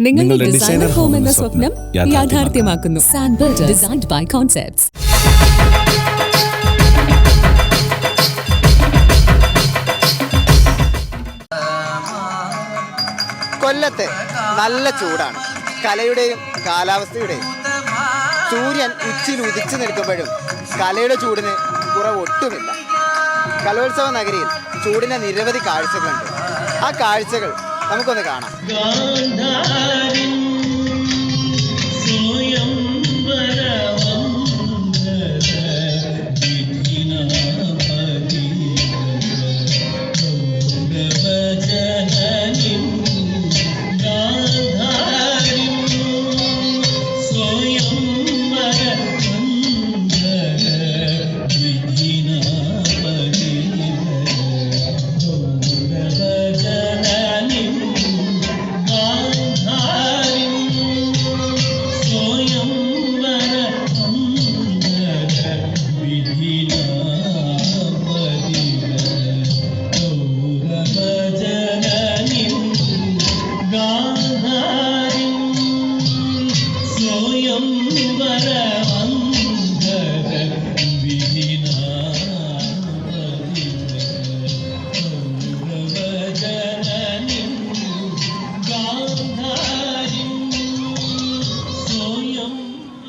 നിങ്ങളുടെ designer home എന്ന സ്വപ്നം യാഥാർത്ഥ്യമാക്കുന്നു. Sand builders, designed by concepts. കൊല്ലത്ത് നല്ല ചൂടാണ്. കലയുടെയും കാലാവസ്ഥയുടെയും. സൂര്യൻ ഉച്ചിൽ ഉദിച്ചു നിൽക്കുമ്പോഴും കലയുടെ ചൂടിന് കുറവൊട്ടുമില്ല. കലോത്സവ നഗരിയിൽ ചൂടിന് നിരവധി കാഴ്ചകളുണ്ട്. ആ കാഴ്ചകൾ നമുക്കൊന്ന് കാണാം.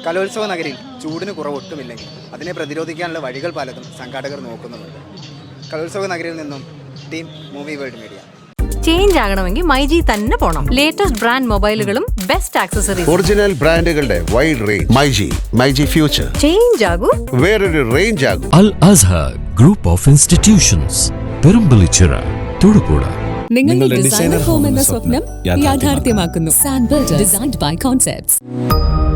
കലോത്സവ നഗരിയിൽ ചൂടിന് കുറവൊട്ടുമില്ലെങ്കിൽ അതിനെ പ്രതിരോധിക്കാനുള്ള വഴികൾ പലതും സംഘാടകർ നോക്കുന്നുമുണ്ട്. കലോത്സവ നഗരിയിൽ നിന്നും team movie world media. Change ആകണമെങ്കിൽ മൈജി തന്നെ പോണം. ലേറ്റസ്റ്റ് ബ്രാൻഡ് മൊബൈലുകളും ബെസ്റ്റ് ആക്സസറീസ്, ഒറിജിനൽ ബ്രാൻഡുകളുടെ wide range. MyG future. Change ആകൂ, വേറൊരു റേഞ്ച് ആകും. Al Azhar Group of Institutions, Perumpillichira, Thodupuzha. നിങ്ങളുടെ ഡിസൈനർ ഹോം എന്ന സ്വപ്നം യാഥാർത്ഥ്യമാക്കുന്നു. Sand builders, designed by concepts.